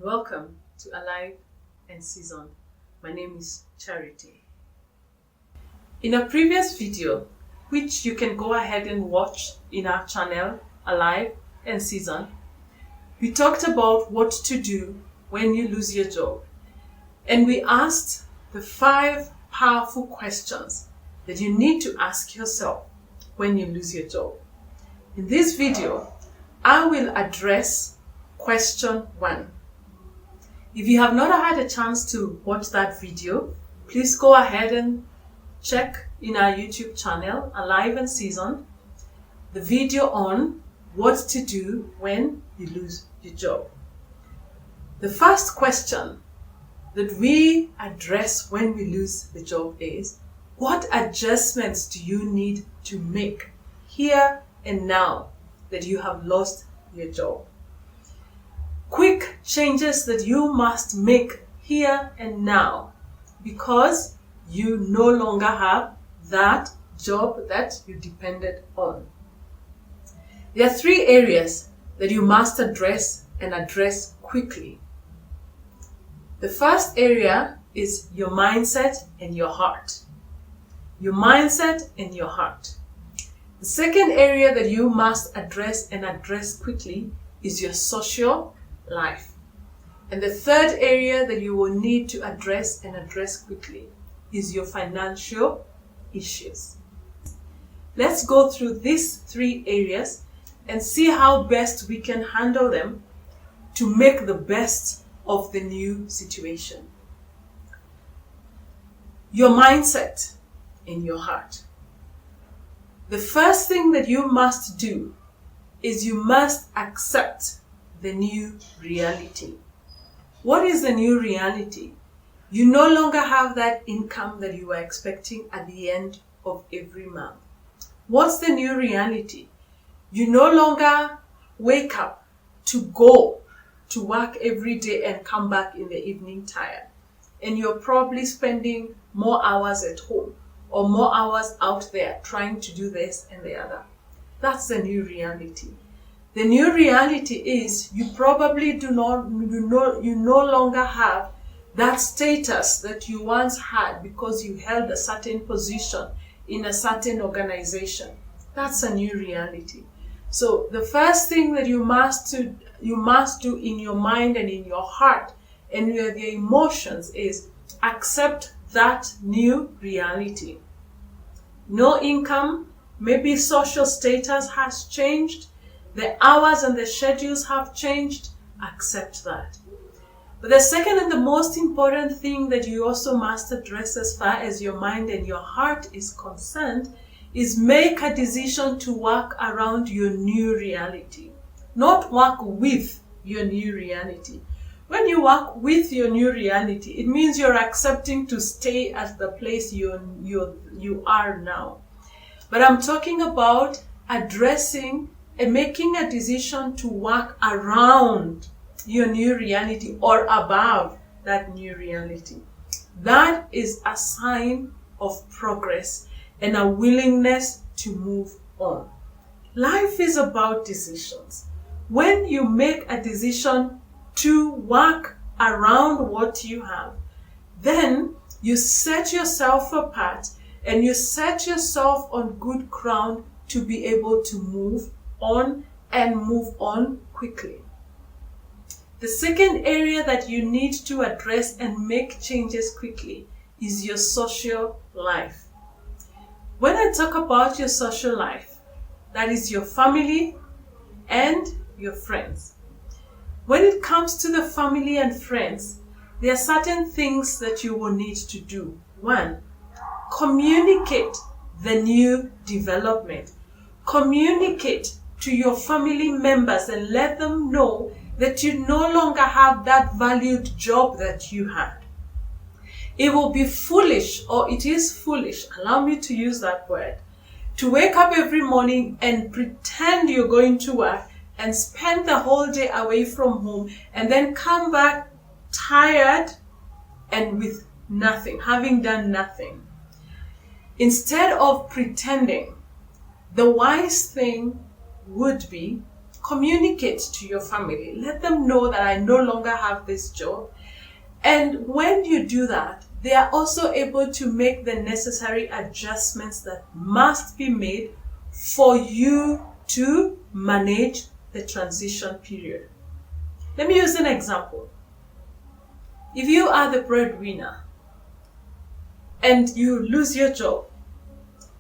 welcome to Alive and Seasoned. My name is Charity. In a previous video, which you can go ahead and watch in our channel, Alive and Seasoned, we talked about what to do when you lose your job. And we asked the 5 powerful questions that you need to ask yourself when you lose your job. In this video, I will address question 1. If you have not had a chance to watch that video, please go ahead and check in our YouTube channel, Alive and Seasoned, the video on what to do when you lose your job. The first question that we address when we lose the job is, what adjustments do you need to make here and now that you have lost your job? Quick changes that you must make here and now because you no longer have that job that you depended on. There are 3 areas that you must address and address quickly. The first area is your mindset and your heart. Your mindset and your heart. The second area that you must address and address quickly is your social life. And the third area that you will need to address and address quickly is your financial issues. Let's go through these 3 areas and see how best we can handle them to make the best of the new situation. Your mindset and your heart. The first thing that you must do is you must accept the new reality. What is the new reality? You no longer have that income that you were expecting at the end of every month. What's the new reality? You no longer wake up to go to work every day and come back in the evening tired. And you're probably spending more hours at home or more hours out there trying to do this and the other. That's the new reality. The new reality is you probably you no longer have that status that you once had because you held a certain position in a certain organization. That's a new reality. So the first thing that you must do in your mind and in your heart and with your emotions is accept that new reality. No income, maybe social status has changed, the hours and the schedules have changed, accept that. But the second and the most important thing that you also must address as far as your mind and your heart is concerned is make a decision to work around your new reality, not work with your new reality. When you work with your new reality, it means you're accepting to stay at the place you are now. But I'm talking about addressing and making a decision to work around your new reality or above that new reality. That is a sign of progress and a willingness to move on. Life is about decisions. When you make a decision to work around what you have, then you set yourself apart and you set yourself on good ground to be able to move on and move on quickly. The second area that you need to address and make changes quickly is your social life. When I talk about your social life, that is your family and your friends. When it comes to the family and friends, there are certain things that you will need to do. 1, communicate the new development. Communicate to your family members and let them know that you no longer have that valued job that you had. It will be foolish, or it is foolish, allow me to use that word, to wake up every morning and pretend you're going to work and spend the whole day away from home and then come back tired and with nothing, having done nothing. Instead of pretending, the wise thing would be communicate to your family. Let them know that I no longer have this job. And when you do that, they are also able to make the necessary adjustments that must be made for you to manage the transition period. Let me use an example. If you are the breadwinner and you lose your job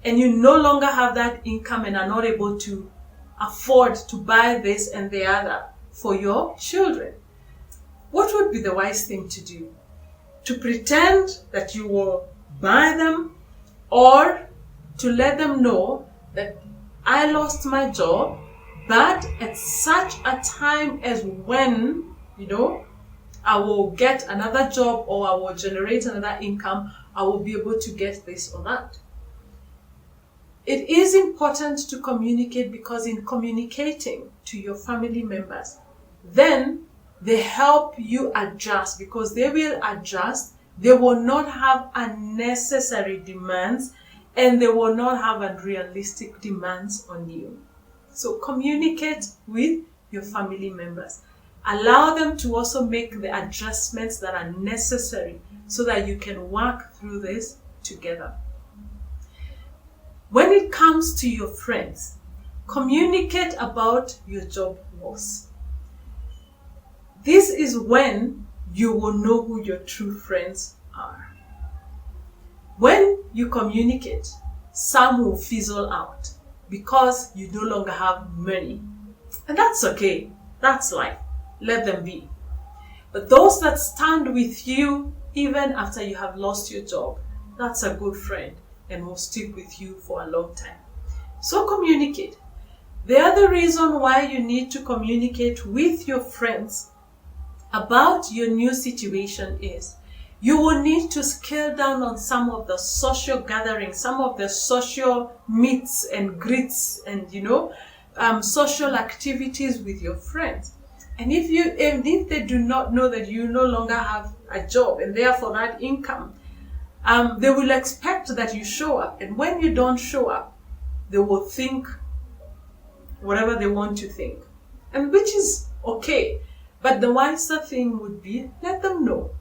and you no longer have that income and are not able to afford to buy this and the other for your children, what would be the wise thing to do? To pretend that you will buy them, or to let them know that I lost my job, but at such a time as when, I will get another job or I will generate another income, I will be able to get this or that. It is important to communicate, because in communicating to your family members, then they help you adjust, because they will adjust. They will not have unnecessary demands, and they will not have unrealistic demands on you. So communicate with your family members. Allow them to also make the adjustments that are necessary so that you can work through this together. When it comes to your friends, communicate about your job loss. This is when you will know who your true friends are. When you communicate, some will fizzle out because you no longer have money. And that's okay. That's life. Let them be. But those that stand with you even after you have lost your job, that's a good friend and will stick with you for a long time. So communicate. The other reason why you need to communicate with your friends about your new situation is you will need to scale down on some of the social gatherings, some of the social meets and greets and, social activities with your friends. And if they do not know that you no longer have a job and therefore that income, they will expect that you show up. And when you don't show up, they will think whatever they want to think, and which is okay. But the wiser thing would be, let them know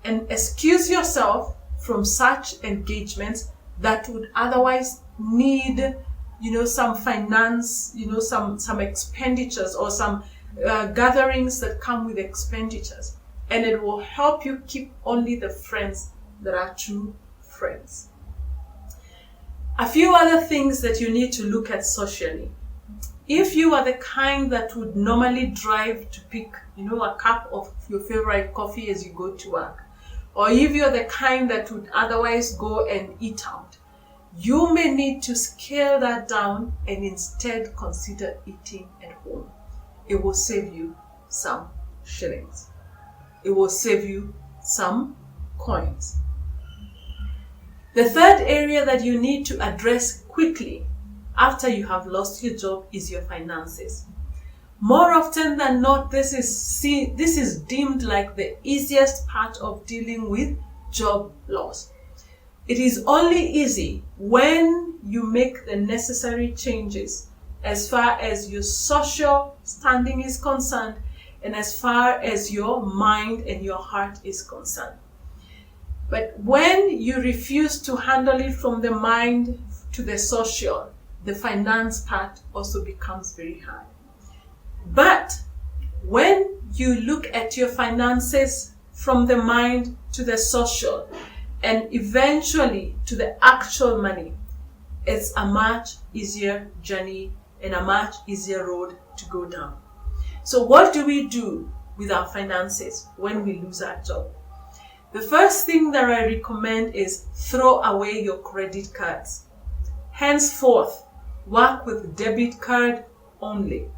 and excuse yourself from such engagements that would otherwise need, some finance, some expenditures, or some gatherings that come with expenditures. And it will help you keep only the friends that are true friends. A few other things that you need to look at socially. If you are the kind that would normally drive to pick, a cup of your favorite coffee as you go to work, or if you're the kind that would otherwise go and eat out, you may need to scale that down and instead consider eating at home. It will save you some shillings. It will save you some coins. The third area that you need to address quickly after you have lost your job is your finances. More often than not, this is deemed like the easiest part of dealing with job loss. It is only easy when you make the necessary changes as far as your social standing is concerned and as far as your mind and your heart is concerned. But when you refuse to handle it from the mind to the social, the finance part also becomes very hard. But when you look at your finances from the mind to the social and eventually to the actual money, it's a much easier journey and a much easier road to go down. So what do we do with our finances when we lose our job? The first thing that I recommend is throw away your credit cards. Henceforth, work with debit card only.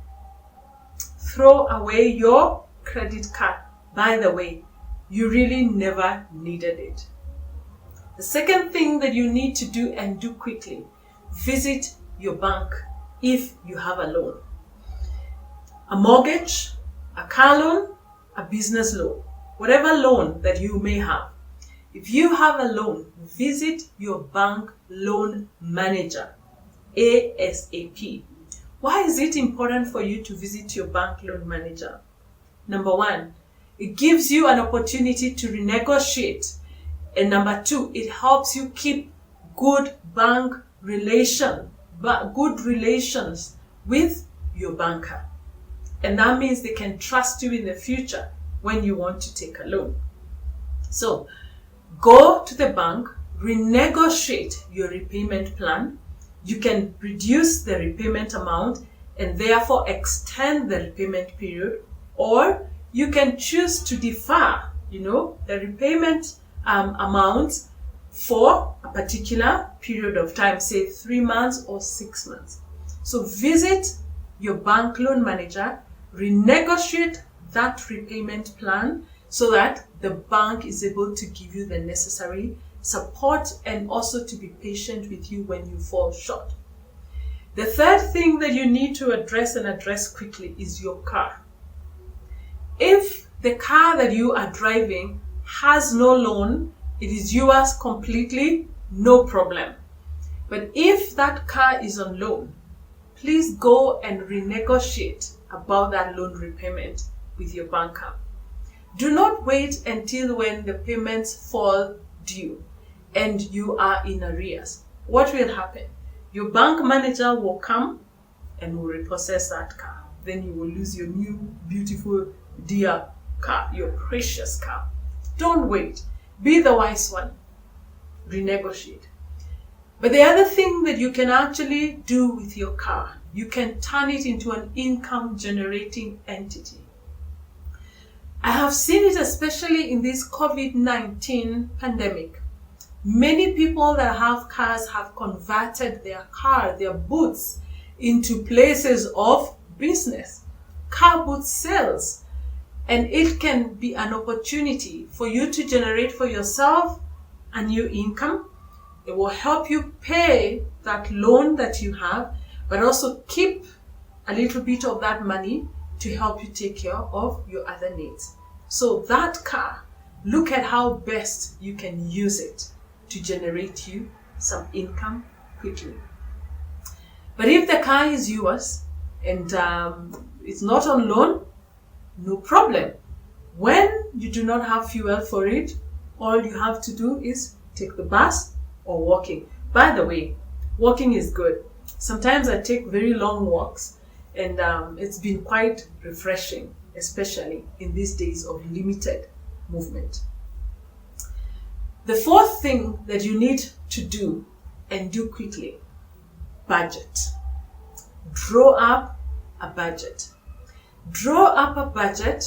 Throw away your credit card. By the way, you really never needed it. The second thing that you need to do, and do quickly, visit your bank if you have a loan. A mortgage, a car loan, a business loan, whatever loan that you may have. If you have a loan, visit your bank loan manager ASAP. Why is it important for you to visit your bank loan manager? Number one, it gives you an opportunity to renegotiate. And number two, it helps you keep good relations with your banker. And that means they can trust you in the future when you want to take a loan. So go to the bank, renegotiate your repayment plan. You can reduce the repayment amount and therefore extend the repayment period, or you can choose to defer, the repayment amount for a particular period of time, say 3 months or 6 months. So visit your bank loan manager, renegotiate that repayment plan so that the bank is able to give you the necessary support and also to be patient with you when you fall short. The third thing that you need to address quickly is your car. If the car that you are driving has no loan, it is yours completely, no problem. But if that car is on loan, please go and renegotiate about that loan repayment with your banker. Do not wait until when the payments fall due and you are in arrears. What will happen? Your bank manager will come and will repossess that car. Then you will lose your new, beautiful, dear car, your precious car. Don't wait. Be the wise one. Renegotiate. But the other thing that you can actually do with your car, you can turn it into an income generating entity. I have seen it especially in this COVID-19 pandemic. Many people that have cars have converted their booths into places of business, car booth sales. And it can be an opportunity for you to generate for yourself a new income. It will help you pay that loan that you have, but also keep a little bit of that money to help you take care of your other needs. So that car, look at how best you can use it to generate you some income quickly. But if the car is yours and it's not on loan, no problem. When you do not have fuel for it, all you have to do is take the bus or walking. By the way, walking is good. Sometimes I take very long walks and it's been quite refreshing, especially in these days of limited movement. The fourth thing that you need to do, and do quickly, budget. Draw up a budget. Draw up a budget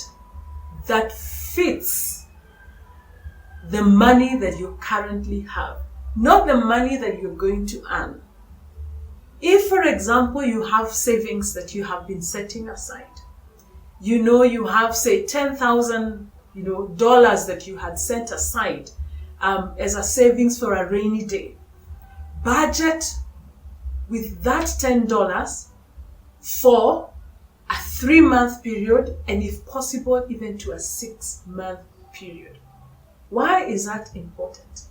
that fits the money that you currently have, not the money that you're going to earn. If, for example, you have savings that you have been setting aside, you have, say, $10,000, dollars that you had set aside as a savings for a rainy day. Budget with that $10 for a 3-month period, and if possible, even to a 6-month period. Why is that important?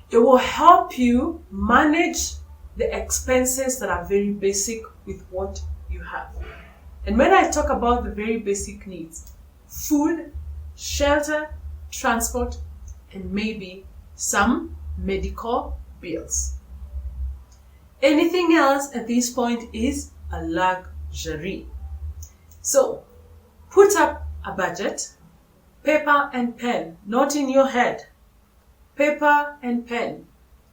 It will help you manage the expenses that are very basic with what you have. And when I talk about the very basic needs, food, shelter, transport, and maybe some medical bills. Anything else at this point is a luxury. So, put up a budget, paper and pen, not in your head. Paper and pen.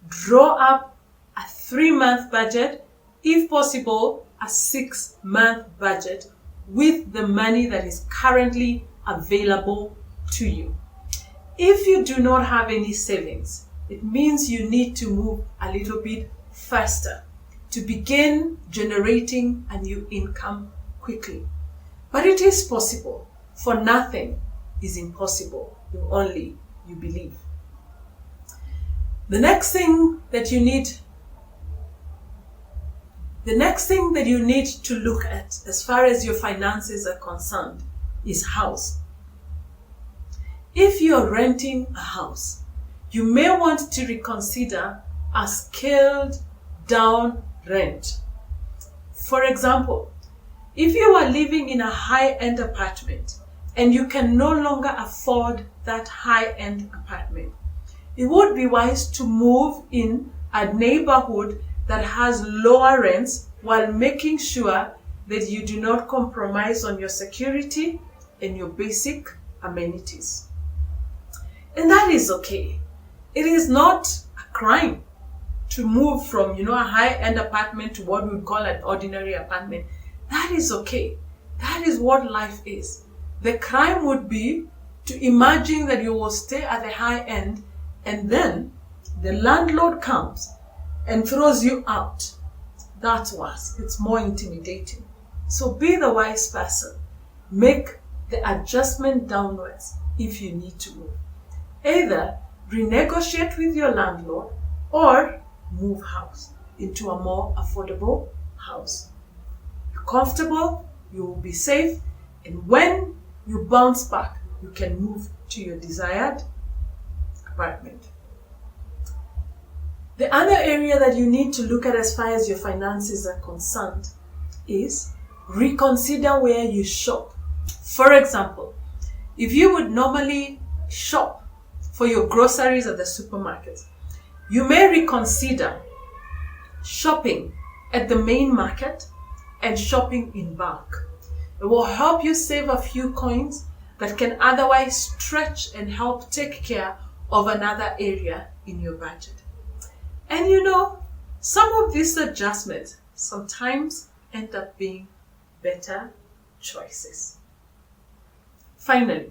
Draw up a 3-month budget, if possible, a 6-month budget with the money that is currently available to you. If you do not have any savings, it means you need to move a little bit faster to begin generating a new income quickly. But it is possible, for nothing is impossible if only you believe. The next thing that you need to look at as far as your finances are concerned is house. If you're renting a house, you may want to reconsider a scaled down rent. For example, if you are living in a high-end apartment and you can no longer afford that high-end apartment, it would be wise to move in a neighborhood that has lower rents while making sure that you do not compromise on your security and your basic amenities. And that is okay. It is not a crime to move from, a high-end apartment to what we would call an ordinary apartment. That is okay. That is what life is. The crime would be to imagine that you will stay at the high end and then the landlord comes and throws you out. That's worse. It's more intimidating. So be the wise person. Make the adjustment downwards if you need to move. Either renegotiate with your landlord or move house into a more affordable house. You're comfortable, you will be safe, and when you bounce back, you can move to your desired apartment. The other area that you need to look at as far as your finances are concerned is reconsider where you shop. For example, if you would normally shop for your groceries at the supermarket, you may reconsider shopping at the main market and shopping in bulk. It will help you save a few coins that can otherwise stretch and help take care of another area in your budget. And some of these adjustments sometimes end up being better choices. Finally,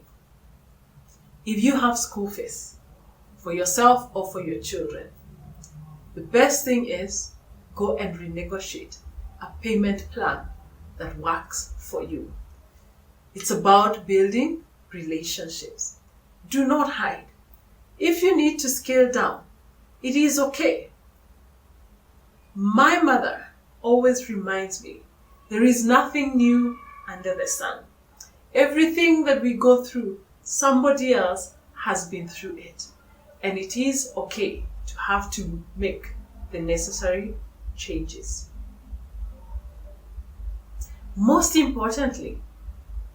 if you have school fees for yourself or for your children, the best thing is go and renegotiate a payment plan that works for you. It's about building relationships. Do not hide. If you need to scale down, it is okay. My mother always reminds me, there is nothing new under the sun. Everything that we go through, somebody else has been through it. And it is okay to have to make the necessary changes. Most importantly,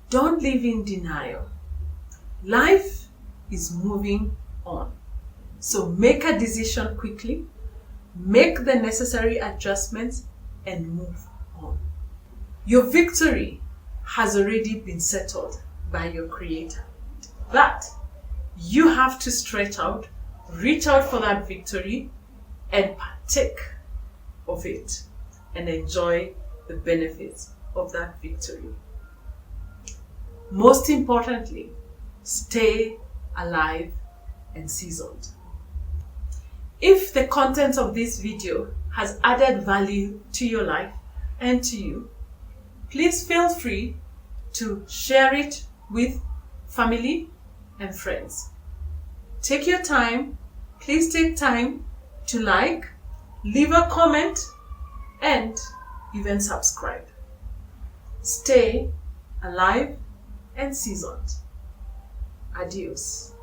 don't live in denial. Life is moving on. So make a decision quickly, make the necessary adjustments, and move on. Your victory has already been settled by your Creator. But you have to stretch out, reach out for that victory, and partake of it and enjoy the benefits of that victory. Most importantly, stay alive and seasoned. If the content of this video has added value to your life and to you, please feel free to share it with family and friends. Take your time. Please take time to like, leave a comment, and even subscribe. Stay alive and seasoned. Adios.